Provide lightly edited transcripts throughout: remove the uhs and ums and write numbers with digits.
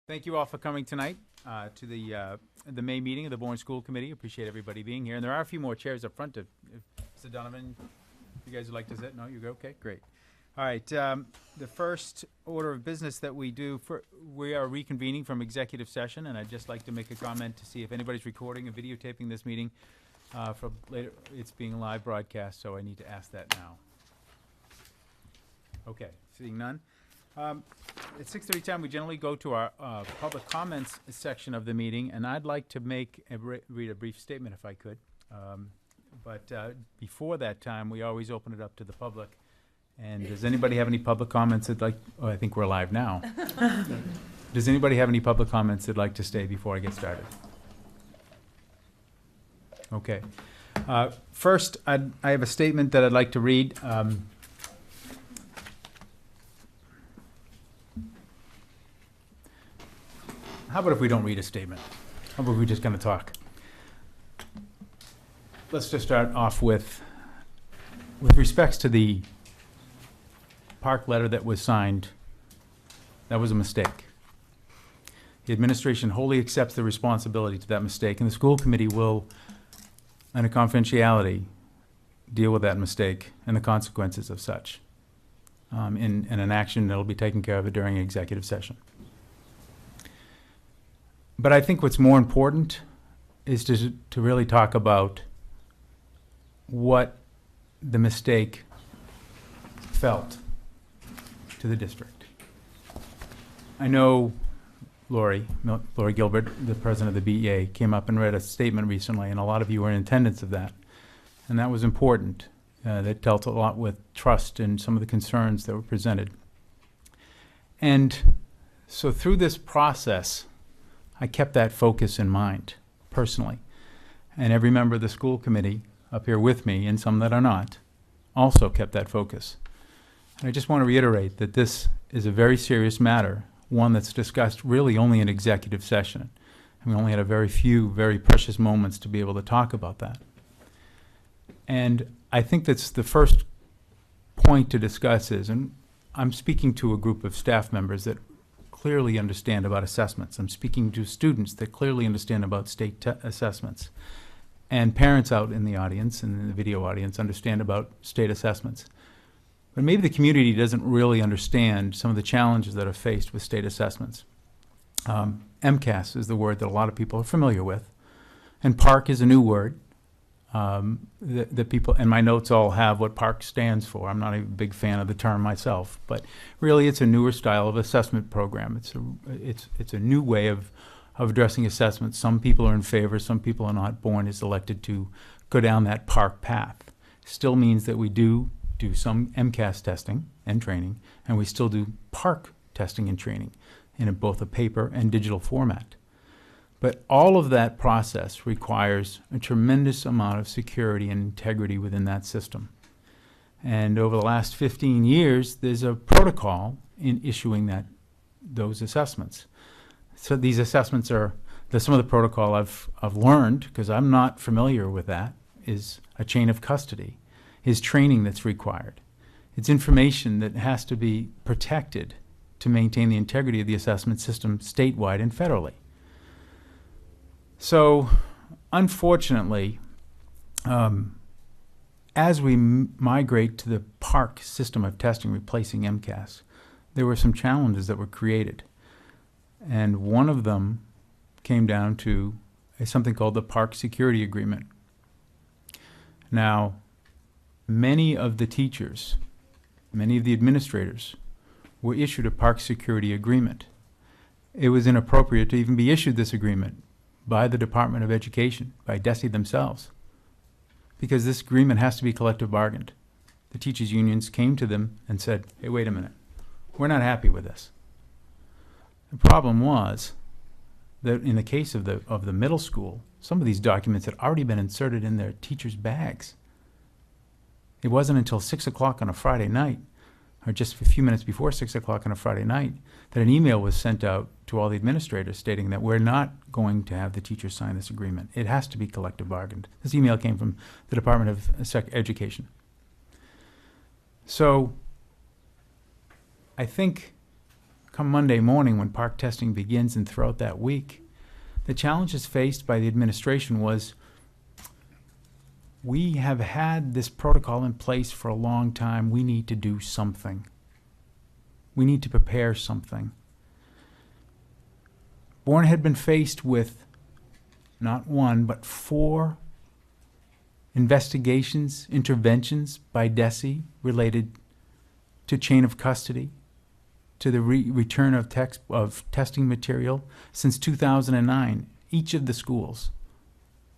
Thank you all for coming tonight to the May meeting of the Bourne School Committee. Appreciate everybody being here. And there are a few more chairs up front. If Mr. Donovan, you guys would like to sit? No, you go? Okay, great. All right. The first order of business that we do, we are reconvening from executive session, and I'd just like to make a comment to see if anybody's recording and videotaping this meeting for later. It's being live broadcast, so I need to ask that now. Okay, seeing none. At 6:30 time, we generally go to our public comments section of the meeting, and I'd like to read a brief statement if I could. But before that time, we always open it up to the public. And does anybody have any public comments that'd like, oh, I think we're live now. Does anybody have any public comments that'd like to stay before I get started? Okay. First, I have a statement that I'd like to read. How about if we don't read a statement? How about we're just going to talk? Let's just start off with respects to the park letter that was signed. That was a mistake. The administration wholly accepts the responsibility to that mistake, and the school committee will, under confidentiality, deal with that mistake and the consequences of such in an action that will be taken care of during executive session. But I think what's more important is to really talk about what the mistake felt to the district. I know Lori Gilbert, the president of the BEA, came up and read a statement recently, and a lot of you were in attendance of that. And that was important. That dealt a lot with trust and some of the concerns that were presented. And so through this process, I kept that focus in mind, personally. And every member of the school committee up here with me, and some that are not, also kept that focus. And I just want to reiterate that this is a very serious matter, one that's discussed really only in executive session. And we only had a very few, very precious moments to be able to talk about that. And I think that's the first point to discuss is, and I'm speaking to a group of staff members that clearly understand about assessments. I'm speaking to students that clearly understand about state assessments. And parents out in the audience and in the video audience understand about state assessments. But maybe the community doesn't really understand some of the challenges that are faced with state assessments. MCAS is the word that a lot of people are familiar with. And PARC is a new word. The people, and my notes all have what PARC stands for. I'm not a big fan of the term myself, but really it's a newer style of assessment program. It's a new way of addressing assessments. Some people are in favor, some people are not. Bourne is elected to go down that PARC path. Still means that we do some MCAS testing and training, and we still do PARC testing and training in both a paper and digital format. But all of that process requires a tremendous amount of security and integrity within that system. And over the last 15 years, there's a protocol in issuing those assessments. So these assessments are some of the protocol I've learned, because I'm not familiar with that, is a chain of custody, is training that's required. It's information that has to be protected to maintain the integrity of the assessment system statewide and federally. So, unfortunately, as we migrate to the PARC system of testing replacing MCAS, there were some challenges that were created. And one of them came down to something called the PARC Security Agreement. Now, many of the teachers, many of the administrators were issued a PARC Security Agreement. It was inappropriate to even be issued this agreement by the Department of Education, by DESE themselves, because this agreement has to be collective bargained. The teachers' unions came to them and said, hey, wait a minute, we're not happy with this. The problem was that in the case of the middle school, some of these documents had already been inserted in their teachers' bags. It wasn't until 6 o'clock on a Friday night, or just a few minutes before 6 o'clock on a Friday night, that an email was sent out to all the administrators stating that we're not going to have the teachers sign this agreement. It has to be collective bargained. This email came from the Department of Education. So I think come Monday morning when park testing begins and throughout that week, the challenges faced by the administration was, we have had this protocol in place for a long time. We need to do something. We need to prepare something. Bourne had been faced with not one, but 4 investigations, interventions by DESE related to chain of custody, to the return of testing material since 2009. Each of the schools,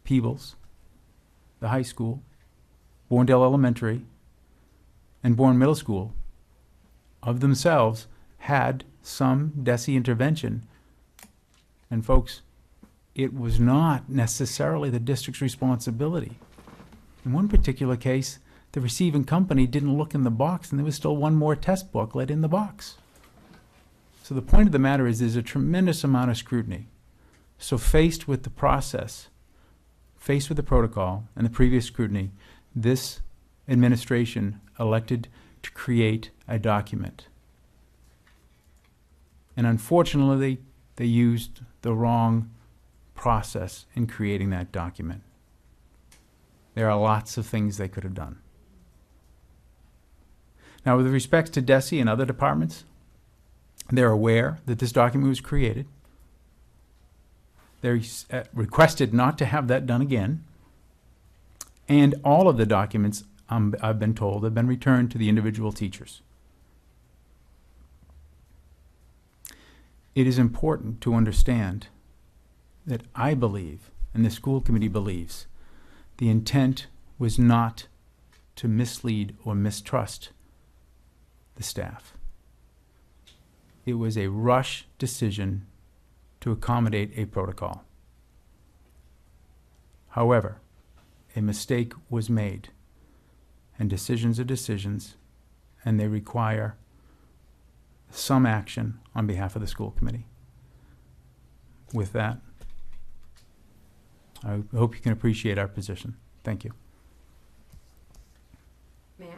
Peebles, the high school, Bourndale Elementary, and Bourne Middle School, of themselves, had some DESE intervention. And folks, it was not necessarily the district's responsibility. In one particular case, the receiving company didn't look in the box, and there was still one more test booklet in the box. So the point of the matter is there's a tremendous amount of scrutiny. So faced with the process, faced with the protocol and the previous scrutiny, this administration elected to create a document. And unfortunately, they used the wrong process in creating that document. There are lots of things they could have done. Now, with respect to DESE and other departments, they're aware that this document was created. They're requested not to have that done again. And all of the documents, I've been told, have been returned to the individual teachers. It is important to understand that I believe, and the school committee believes, the intent was not to mislead or mistrust the staff. It was a rush decision to accommodate a protocol. However, a mistake was made, and decisions are decisions, and they require some action on behalf of the school committee. With that, I hope you can appreciate our position. Thank you. May I?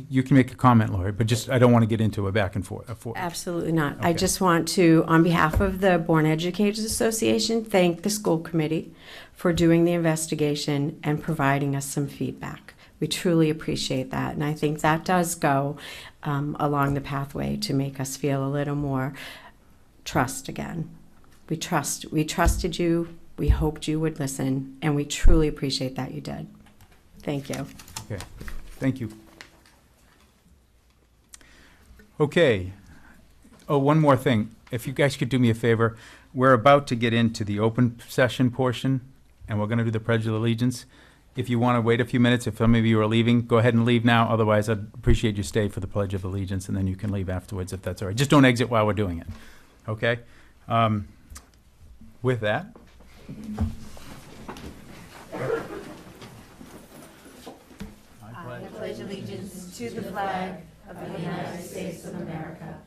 You can make a comment, Lori, but just, I don't want to get into a back and forth. Absolutely not. Okay. I just want to, on behalf of the Bourne Educators Association, thank the school committee for doing the investigation and providing us some feedback. We truly appreciate that, and I think that does go along the pathway to make us feel a little more trust again. We trusted you, we hoped you would listen, and we truly appreciate that you did. Thank you. Okay, thank you. Okay. Oh, one more thing. If you guys could do me a favor, we're about to get into the open session portion, and we're going to do the Pledge of Allegiance. If you want to wait a few minutes, if some of you are leaving, go ahead and leave now. Otherwise, I'd appreciate you stay for the Pledge of Allegiance, and then you can leave afterwards if that's all right. Just don't exit while we're doing it. Okay? With that. I pledge allegiance to the flag of the United States of America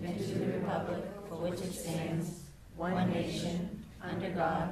and to the republic for which it stands, one nation, under God,